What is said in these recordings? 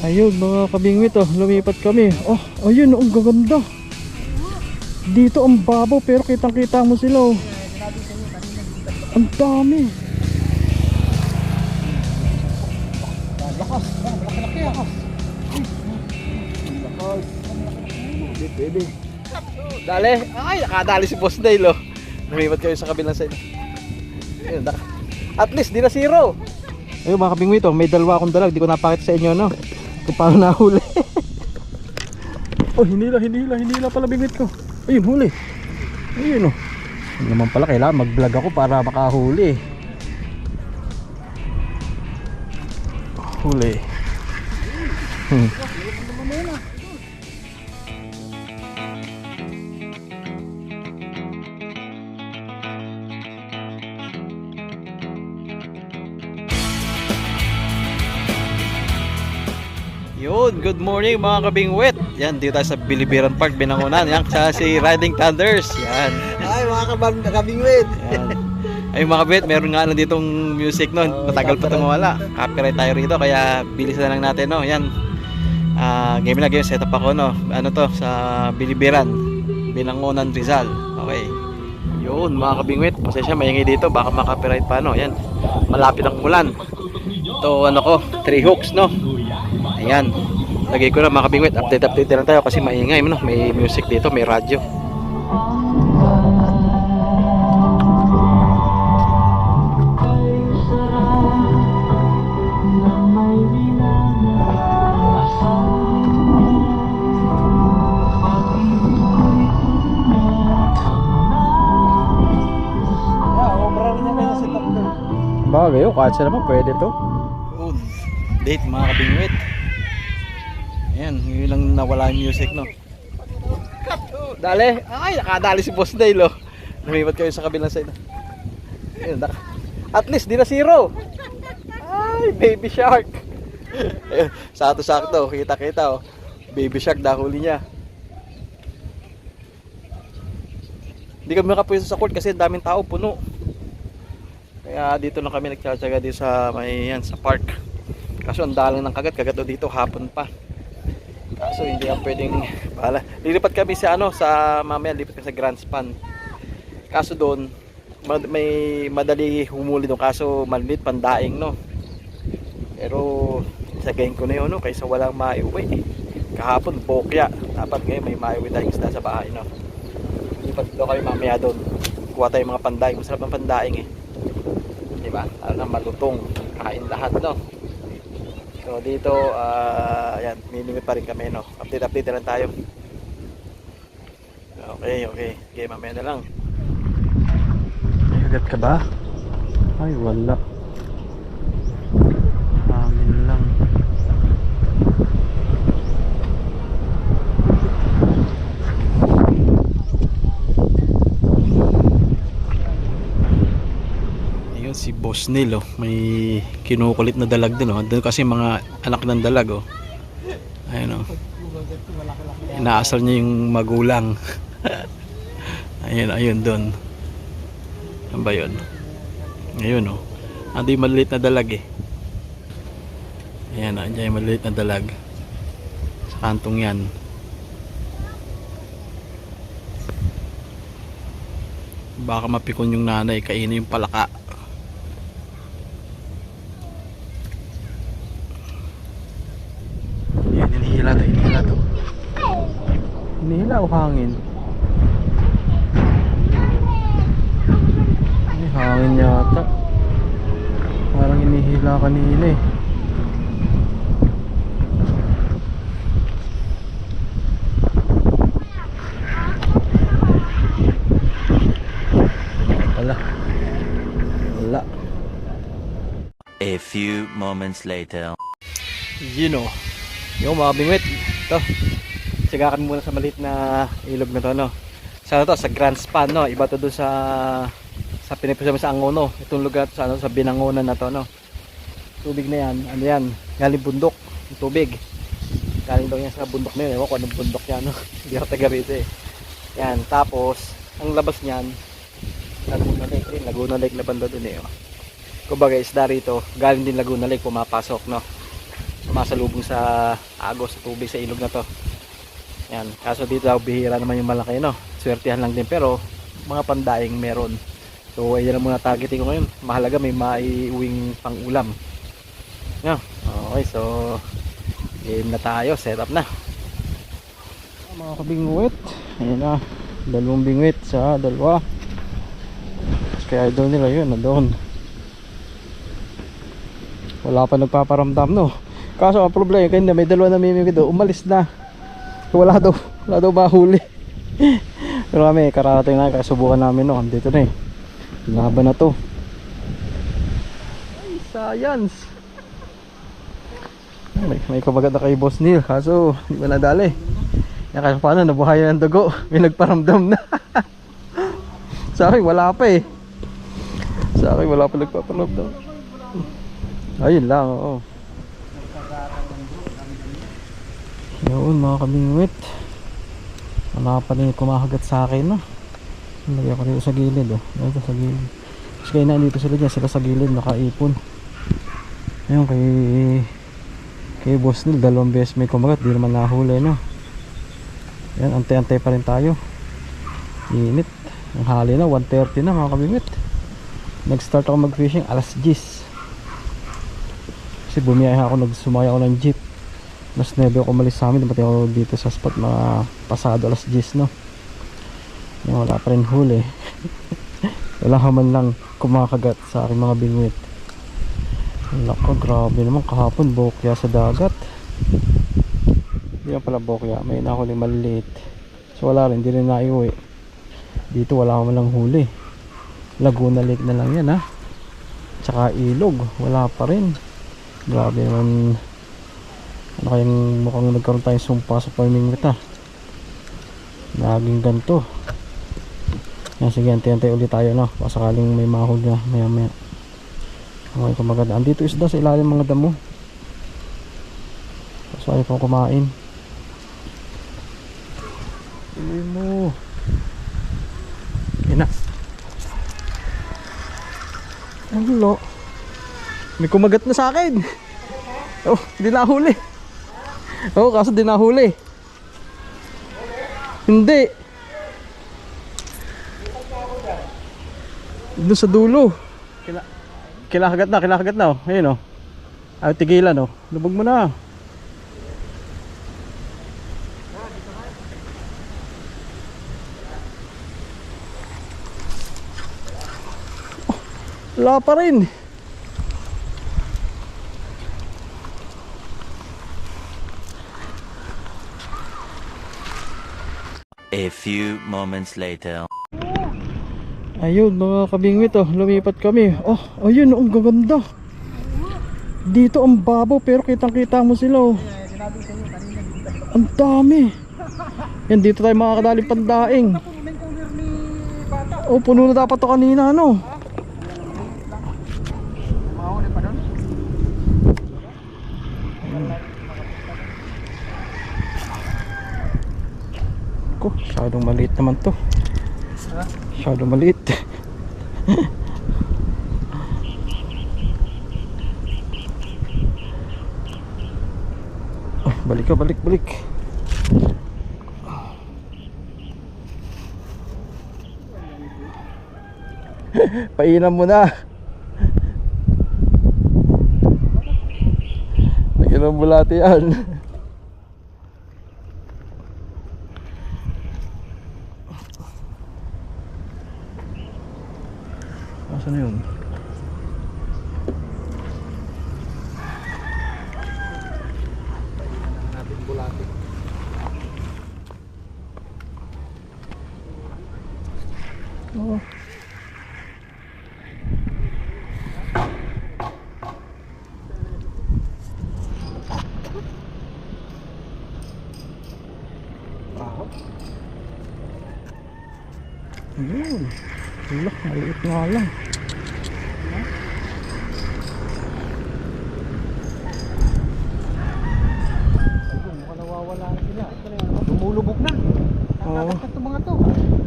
Ayun mga kabingwit, oh, lumipat kami. Oh, ayun, ang gaganda. Dito ang babaw pero kitang kita mo sila, oh. Ang dami. Lakas, laki-laki, lakas. Lakas. Pwede. Dali. Ay, nakadali si Boss Dale, oh. Lumipat kayo sa kabilang side. Ayun, at least di na zero. Ayun mga kabingwit, oh, may dalawa akong dalag. Di ko napakita sa inyo, no, kung paano nahuli. Oh, hinila pala bingwit ko. Ayun, huli. Ayun, oh. Ayun naman pala, kailangan mag-vlog ako para makahuli. Huli. Yun, good morning mga kabingwit. Yan, dito tayo sa Bilibiran Park, Binangonan. Yan, sa si Riding Thunders. Yan. Ay, mga kabingwit. Yan. Ay mga kabingwit, meron nga lang ditong music nun. Matagal pa itong mawala. Copyright tayo rito, kaya bilisan na lang natin, no. Yan. Game na game, setup ako, no. Ano to, sa Bilibiran, Binangonan, Rizal. Okay. Yun, mga kabingwit. Pasensya, maingay dito. Baka makapiright pa, no. Yan. Malapit ang ulan. Ito, ano ko, 3 hooks, no. Ayan, lagay ko na mga kabingwit. Update lang tayo kasi maingay, no? May music dito, may radyo. Bagay, oh, kahit saan naman pwede to. Date mga kabingwit. Ayan, yun lang nawala yung music, no. Dali. Ay, nakadali si Boss Dale, oh. Lumipat kayo sa kabilang side. Ayun, at least di na zero. Ay, baby shark. Ayun, sakto, kita, oh. Baby shark, dahuli niya. Hindi kami makapwesto sa court kasi daming tao, puno. Kaya dito lang kami nagtsatsaga dito sa may yan, sa park. Kaso ang dalang ng kagat dito hapon pa. Kaso hindi ang pwedeng bahala. Lilipat kami sa ano, sa mamaya lipat kami sa Grand Span. Kaso doon may madali humuli doon, kaso maliit pandaing, no. Pero sagayin ko na yun, no, kaysa walang maiuwi. Kahapon bokya, dapat ngayon may maiuwi tayong isda sa bahay, no. Lipat daw kami mamaya doon. Kuha tayong mga pandaing, masarap ang pandaing, eh. Diba? Ano, malutong, kain lahat, no. So dito, ayan, minimit pa rin kami, no. Update lang tayo. Okay. Okay, mamaya na lang. May hagat ka ba? Ay, wala. Amin lang. Ayun si Boss Neil, oh. May kinukulit na dalag din, oh. Doon kasi mga anak ng dalag, oh. Ayun, oh. Inaasal niya yung magulang. ayun doon. Ano ba yun? Ayun, oh. Ando yung maliit na dalag, eh. Ayan, oh. Andiyan yung maliit na dalag. Sa kantong yan. Baka mapikon yung nanay, kainin yung palaka. Yan, hinihila to. Hinihila o hangin? Ay, hangin yata. Parang hinihila kanina, eh. Wala. A few moments later. You know, yung mga bingwit, ito, sigakan muna sa maliit na ilog na to, no. Sa to, sa Grand Span, no. Iba to doon sa pinipusa sa Angono. Itong lugar sa ano, sa Binangonan na to, no. Tubig na yan, ano yan, galing bundok, yung tubig. Galing daw yan sa bundok na yun, ewan ko anong bundok yan, no. Hindi ako taga rito, eh. Yan, tapos ang labas niyan, Laguna Lake, Laguna Lake na banda dun, eh. Kumbaga isda rito, galing din Laguna Lake, pumapasok, no. sumasalubong sa agos, sa tubig, sa ilog na to. Yan, kaso dito daw bihira naman yung malaki, no? Swertihan lang din, pero mga pandaing meron. So ayan lang muna targeting ko ngayon. Mahalaga may maiuwing pang ulam. Yan. Okay, so game na tayo, set up na. Mga kabingwit, ayan na, dalawang bingwit sa dalawa. Kaya idol nila yun, na doon. Wala pa nagpaparamdam, no? Kaso ang problema, kaya may dalawa na mimimik doon, umalis na. Wala daw mahuli. Pero kami, kararating na, kaya subukan namin, no? Dito na eh. Laban na to. Ay, science. May kumagat na kay Boss Neil, kaso hindi ba nadali? Yan, kaso paano, nabuhayan ng dugo. May nagparamdam na. Sa akin, wala pa eh. Sa akin, wala pa nagpaparamdam. Ayun lang, oo. Yun mga kabingwit, wala pa rin kumahagat sa akin, no? Lagyan ko dito sa gilid, oh. Dito sa gilid. Kasi kaya nandito sila dyan, sila sa gilid, nakaipon. Ayun, kay Boss Neil, dalawang beses may kumagat, di naman nahuli, no? Yan, antay-antay pa rin tayo. Init. Ang hali na, 1:30 na mga kabingwit. Nag-start ako mag-fishing alas 10. Kasi bumiyaya ako, nagsumaya ako ng jeep. Mas 9 ako umalis sa amin, dapat ako dito sa spot mga pasado alas 10, no? Yan, wala pa rin huli. Wala ka man lang kumakagat sa aking mga bingwit. Lako, grabe naman kahapon, bokya sa dagat. Hindi na pala bokya, may nahuli maliliit. So wala rin, hindi rin naiuwi. Dito wala ka man lang huli. Laguna Lake na lang yan, ha? Tsaka ilog, wala pa rin. Grabe naman. Ano kayang mukhang nagkaroon tayong sumpa sa farming nito, naging ganito. Yan, sige, antay-antay ulit tayo, no? Pasakaling may mahuli na maya maya. Okay, kumaganda. Andito isda sa ilalim mga damo. So ayaw pang kumain. Tuloy mo. Yan na. Hello. May kumagat na sa akin. Oh, di nahuli. Oh, kaso di nahuli. Hindi. Doon sa dulo. Kinakagat na. Oh. Ayun, oh. Ay, tigilan, oh. Lubog mo na. Oh, wala pa rin. A few moments later. Ayun mga kabingwit, oh, lumipat kami. Oh, ayun, ang gaganda. Dito ang babaw pero kitang-kita mo sila, oh. Ang dami. Yan, dito tayo makakadaling pandaing. Oh, puno na dapat to kanina, ano? Ko, masyadong maliit naman to. Masyadong maliit. Oh, balik ka, balik. Painan mo na. Lagyan ng bulate yan. Saan yun? Natin bulate. Oh. Ayun. Wala, maliit nga lang. Mukhang nawawala na sila. Lumulubog na. Nakakagat na mga to.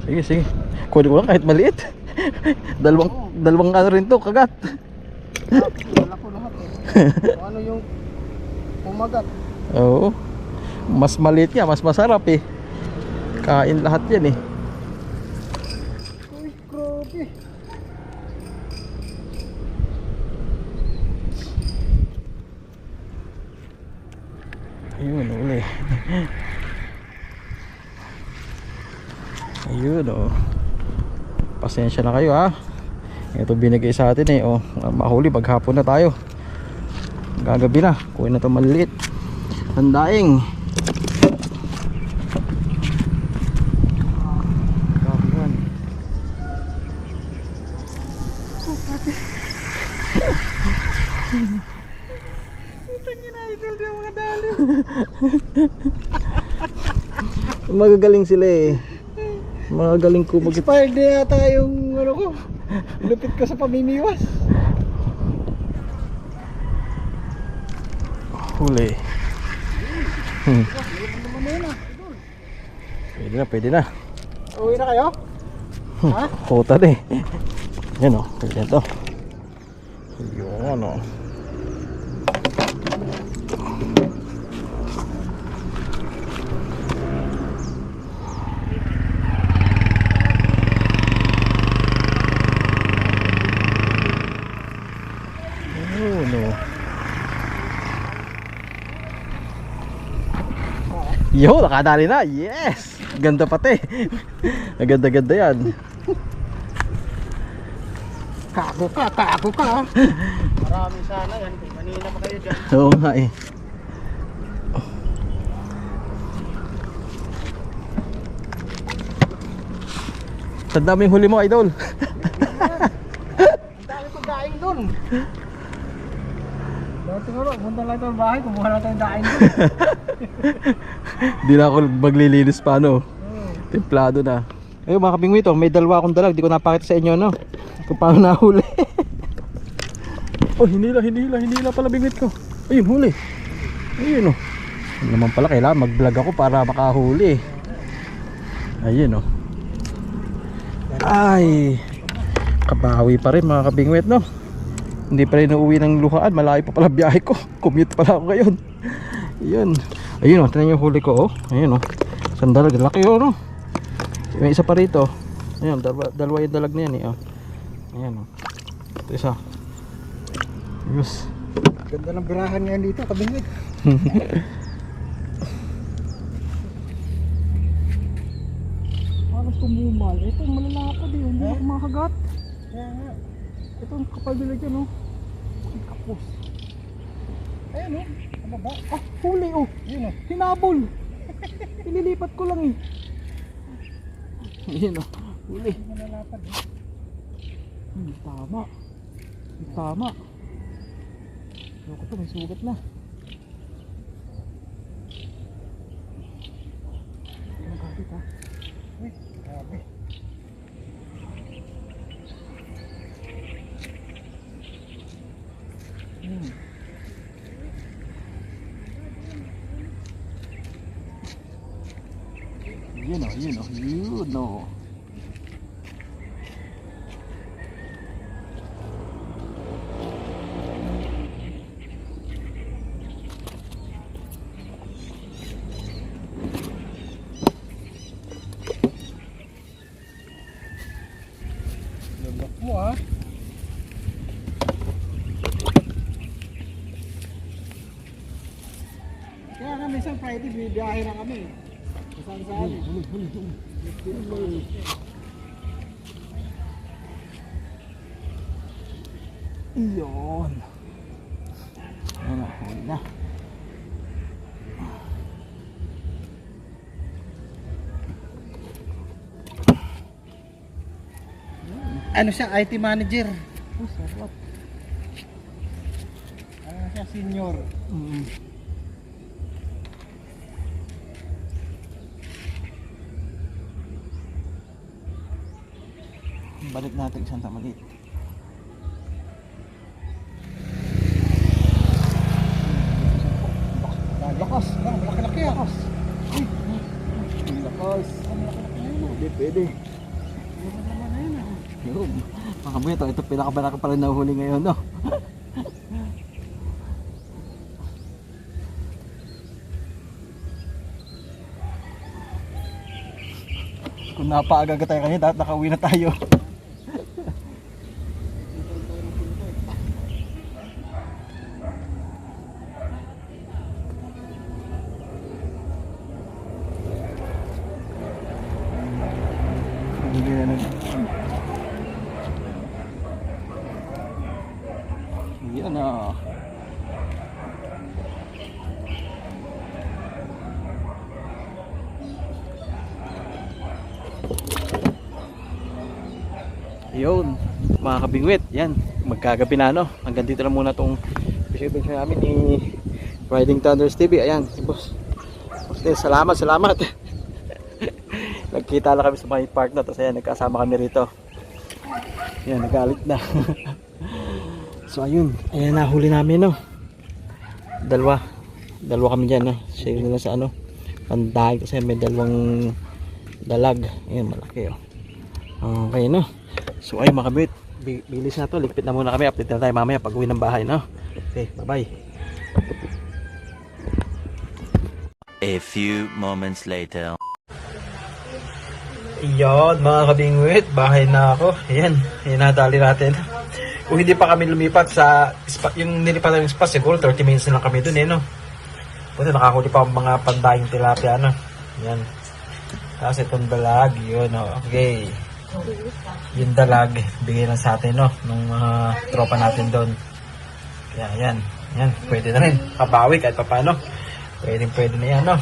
Sige. Kunin ko lang kahit maliit. dalawang ano rin to, kagat. Wala ko lahat eh. Ano yung Pumagat. Oo. Mas maliit nga, mas masarap eh. Kain lahat yan eh. Uy, grabe. Ayun, uli. Ayun oh. Pasensya na kayo ha. Ito binigay sa atin eh oh. Mahuli maghapon na tayo. Gagabi na. Kuha na ito maliit. Tandaing. Magagaling sila eh. Magagaling ko Expired na yata yung ano ko. Lupit ko sa pamimiwas. huli. Pwede na. Uwi na kayo? Ha? Kuta eh. Yan o, pwede ito. Yun o. Yo, nakadali na. Yes! Ganda pati. Ganda-ganda yan. Kago ka. Marami sana yan. Kanina pa kayo dyan. Oo nga eh. Tanda mo yung huli mo, idol. Ang dami kong daing dun. Dati nga ba, punta lang ito ang bahay, kumuha lang tayong daing dun. Di na ako maglilinis pa no. Templado na. Ayun mga kabingwit, may dalawa akong dalag. Di ko napakita sa inyo no kung paano nahuli. Oh, hinila pala bingwit ko. Ayun, huli. Ayun oh. Ano naman pala, kailangan mag vlog ako para makahuli. Ayun oh. Ay, kabawi pa rin mga kabingwit no. Hindi pa rin nauwi ng luhaan. Malayo pa pala biyahe ko. Commute pala ako ngayon. Ayun. Ayun oh, tingnan yung huli ko oh. Ayun oh. Isang dalag, laki oh no. May isa pa rito. Ayun, dalawa yung dalag na yan eh oh. Ayan oh. Ito isa. Yes. Ganda ng birahan ngayon dito, kabingwit. Parang tumumal. Ito, malalapad eh. Hindi ako makagat. Kaya nga. Ito ang kapal nila dyan oh. Ang kapos. Ayan oh. Ano ba? Ah, huli oh. Yun oh. Hinabol. Ililipat ko lang eh. Ayun oh. Huli. Malalapad eh. Tama. Tama. Loko to, may sugat na. Ang kapit ha. Uy, grabe. Yun oh. Lulok mo ah. Kaya kami isang Friday, bibiyahe na kami. Saan-saan eh. Iyon. Ayun na, huli na. Ano siya, IT manager. Oh, sarap. Ano siya, senior. Balik natin isang tamalit. Lakas, malaki-laki ah. Lakas. Pwede. Yun. Mga buwito, ito pinakabalaki pa rin na huli ngayon no. Kung napaaga tayo kanina, dapat nakauwi na tayo. Yan na. Yun, mga kabingwit, yan, magkagabi na no. Hanggang dito na muna tong fishing adventure namin ni Riding Thunders TV. Ayan, boss. Boss Neil, salamat. Nagkita lang kami sa may park na, tapos ayan, nagkasama kami rito. Yan, nagalit na. So ayun, ayan na, huli namin no. Dalawa kami dyan no. Share nila sa ano, pandahay, kasi may dalawang dalag. Ayan, malaki oh. Okay no. So ay mga kabit, bilis na to, ligpit na muna kami, update na tayo mamaya pag uwi ng bahay no. Okay, bye bye. A few moments later. Iyon mga kabingwit, bahay na ako. Ayan, nadali natin. Kung hindi pa kami lumipat sa yung nilipat ng spot, siguro 30 minutes na lang kami dun eh no. Buti nakakuli pa ang mga pandayang tilapia no. Ayan. Tapos itong dalag, yun oh. Okay. Yung dalag, bigay lang sa atin no, nung mga tropa natin doon. Kaya yan, pwede na rin. Kabawi kahit pa paano. Pwede na yan no.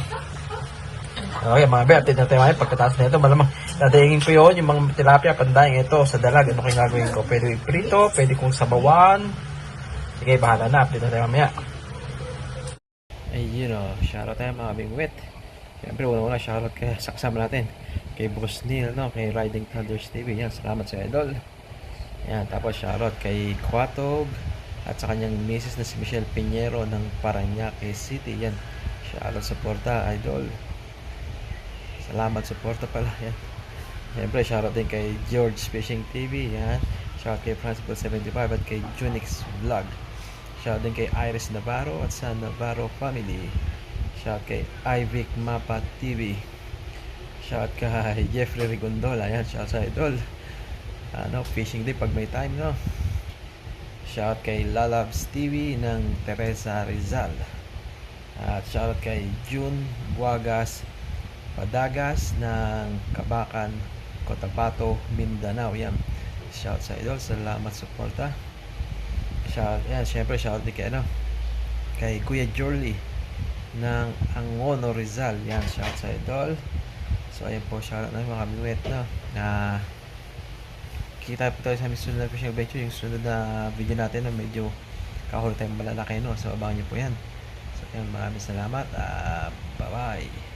Okay mga be, update na tayo ngayon. Pagkatapos na ito, malamang dadayangin ko yun, yung mga tilapia, pandayang ito sa dalag. Ano kayong gagawin ko? Pwede iprito, pwede kong sabawan. Sige, bahala na, update na tayo mamaya. Ayun o, shoutout tayo mga bingwit. Siyempre, una shoutout kaya sa kasama natin. Kay Boss Neil, no? Kay Riding Thunders TV. Yan, salamat sa idol. Yan, tapos shoutout kay Quatog at sa kanyang misis na si Michelle Piñero ng Parañaque City. Yan, shoutout suporta, idol. Salamat suporta pala. Yan. Siyempre, shoutout din kay George Fishing TV. Yan. Shoutout kay Principal 75 at kay Junix Vlog. Shoutout din kay Iris Navarro at sa Navarro Family. Shoutout kay Ivic Mapa TV. Shoutout kay Jeffrey Rigondola. Yan, shoutout sa idol. Fishing day pag may time, no? Shoutout kay Lalabs TV ng Teresa Rizal. At shoutout kay June Buagas Padagas ng Kabakan, Cotabato, Mindanao. Yan, shoutout sa idol. Salamat suporta. Shoutout, yan, syempre shoutout din kay kay Kuya Jorly ng Angono Rizal. Yan, shoutout sa idol. So ayan po, shoutout na mga kabingwit no. Kita po tayo sa aming sunod na fishing adventure. Yung sunod na video natin na medyo kahuli tayong malalaki no. So abangan nyo po yan. So ayan, maraming salamat. Bye bye.